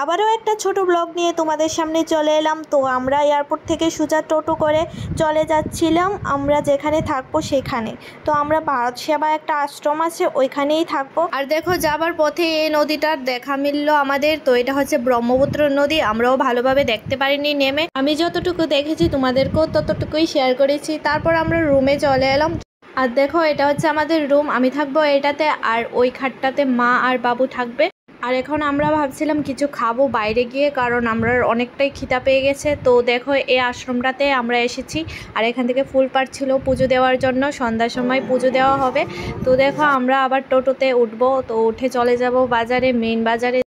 আবারও একটা ছোট ব্লগ নিয়ে তোমাদের সামনে চলে এলাম। তো আমরা এয়ারপোর্ট থেকে সোজা টোটো করে চলে যাচ্ছিলাম আমরা যেখানে থাকবো সেখানে। তো আমরা ভারত সেবা একটা আশ্রম আছে ওইখানেই থাকবো। আর দেখো যাবার পথে এই নদীটার দেখা মিললো আমাদের। তো এটা হচ্ছে ব্রহ্মপুত্র নদী। আমরাও ভালোভাবে দেখতে পারিনি নেমে, আমি যতটুকু দেখেছি তোমাদেরকেও ততটুকুই শেয়ার করেছি। তারপর আমরা রুমে চলে এলাম। আর দেখো এটা হচ্ছে আমাদের রুম, আমি থাকবো এটাতে, আর ওই খাটটাতে মা আর বাবু থাকবে। আর এখন আমরা ভাবছিলাম কিছু খাবো বাইরে গিয়ে, কারণ আমরা অনেকটাই খিদা পেয়ে গেছে। তো দেখো এই আশ্রমটাতে আমরা এসেছি, আর এখান থেকে ফুল পাড়ছিল পুজো দেওয়ার জন্য, সন্ধ্যার সময় পুজো দেওয়া হবে। তো দেখো আমরা আবার টোটোতে উঠবো, তো উঠে চলে যাব বাজারে, মেইন বাজারে।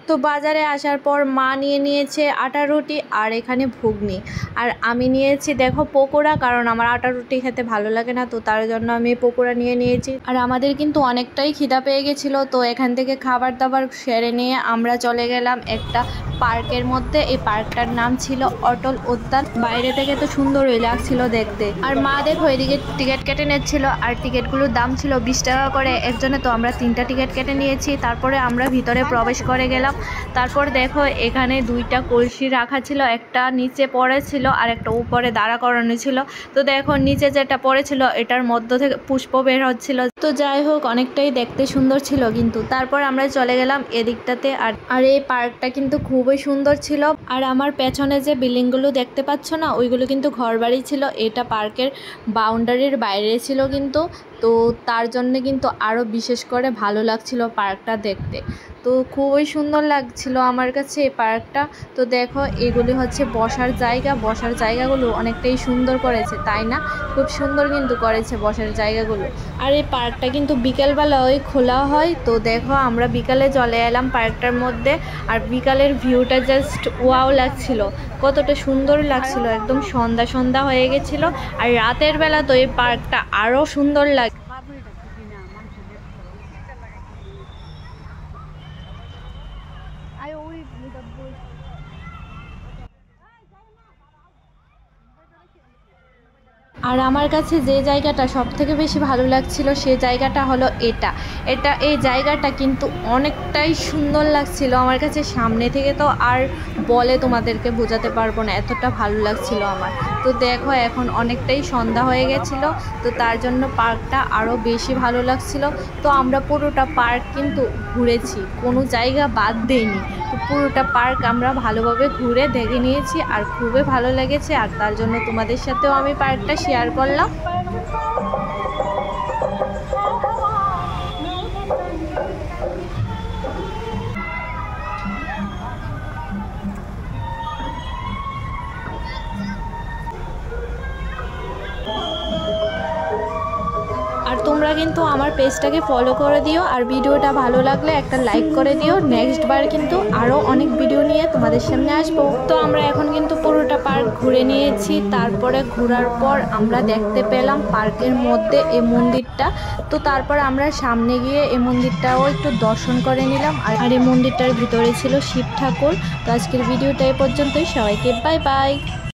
তো বাজারে আসার পর মা নিয়েছে আটা রুটি আর এখানে ঘুগনি, আর আমি নিয়েছি দেখো পকোড়া, কারণ আমার আটা রুটি খেতে ভালো লাগে না, তো তার জন্য আমি পকোড়া নিয়েছি। আর আমাদের কিন্তু অনেকটাই খিদা পেয়ে গেছিলো, তো এখান থেকে খাবার দাবার সেরে নিয়ে আমরা চলে গেলাম একটা পার্কের মধ্যে। এই পার্কটার নাম ছিল অটল উদ্যান। বাইরে থেকে তো সুন্দরই লাগছিল দেখতে। আর মা দেখো এদিকে টিকিট কেটে নিচ্ছিল, আর টিকিটগুলোর দাম ছিল 20 টাকা করে একজনে। তো আমরা 3টা টিকিট কেটে নিয়েছি, তারপরে আমরা ভিতরে প্রবেশ করে গেলাম। তারপর দেখো এখানে 2টা কলসি রাখা ছিল, একটা নিচে পড়েছিল আর একটা উপরে দাঁড়া করানো ছিল। তো দেখো নিচে যেটা পড়েছিল এটার মধ্য থেকে পুষ্প বের হচ্ছিল। তো যাই হোক অনেকটাই দেখতে সুন্দর ছিল কিন্তু। তারপর আমরা চলে গেলাম এদিকটাতে। আর এই পার্কটা কিন্তু খুবই সুন্দর ছিল। আর আমার পেছনে যে বিল্ডিংগুলো দেখতে পাচ্ছ না, ওইগুলো কিন্তু ঘরবাড়ি ছিল। এটা পার্কের বাউন্ডারির বাইরে ছিল কিন্তু। তো তার জন্যে কিন্তু আরও বিশেষ করে ভালো লাগছিল পার্কটা দেখতে। তো খুবই সুন্দর লাগছিল আমার কাছে এই পার্কটা। তো দেখো এগুলি হচ্ছে বসার জায়গা, বসার জায়গাগুলো অনেকটাই সুন্দর করেছে, তাই না? খুব সুন্দর কিন্তু করেছে বসার জায়গাগুলো। আর এই পার্কটা কিন্তু বিকেলবেলা ওই খোলা হয়। তো দেখো আমরা বিকালে চলে এলাম পার্কটার মধ্যে, আর বিকালের ভিউটা জাস্ট ওয়াও লাগছিল, কতটা সুন্দর লাগছিল, একদম সন্ধ্যা সন্ধ্যা হয়ে গেছিলো। আর রাতের বেলা তো এই পার্কটা আরও সুন্দর লাগে। আর আমার কাছে যে জায়গাটা সব থেকে বেশি ভালো লাগছিল সেই জায়গাটা হলো এই জায়গাটা কিন্তু অনেকটাই সুন্দর লাগছিল আমার কাছে। সামনে থেকে তো আর বলে তোমাদেরকে বোঝাতে পারবো না, এতটা ভালো লাগছিল আমার। তো দেখো এখন অনেকটাই সন্ধ্যা হয়ে গেছিলো, তো তার জন্য পার্কটা আরও বেশি ভালো লাগছিল। তো আমরা পুরোটা পার্ক কিন্তু ঘুরেছি, কোনো জায়গা বাদ দেইনি। তো পুরোটা পার্ক আমরা ভালোভাবে ঘুরে দেখে নিয়েছি, আর খুবই ভালো লেগেছে। আর তার জন্য তোমাদের সাথেও আমি পার্কটা শেয়ার করলাম। আর তোমরা কিন্তু আমার পেজটাকে ফলো করে দিও, আর ভিডিওটা ভালো লাগলে একটা লাইক করে দিও। নেক্সট বার কিন্তু আরও অনেক ভিডিও নিয়ে তোমাদের সামনে আসবো। তো আমরা এখন কিন্তু পুরোটা পার্ক ঘুরে নিয়েছি। তারপরে ঘোরার পর আমরা দেখতে পেলাম পার্কের মধ্যে এই মন্দিরটা। তো তারপর আমরা সামনে গিয়ে এই মন্দিরটাও একটু দর্শন করে নিলাম। আর এই মন্দিরটার ভিতরে ছিল শিব ঠাকুর। তো আজকের ভিডিওটা এই পর্যন্তই, সবাইকে বাই বাই।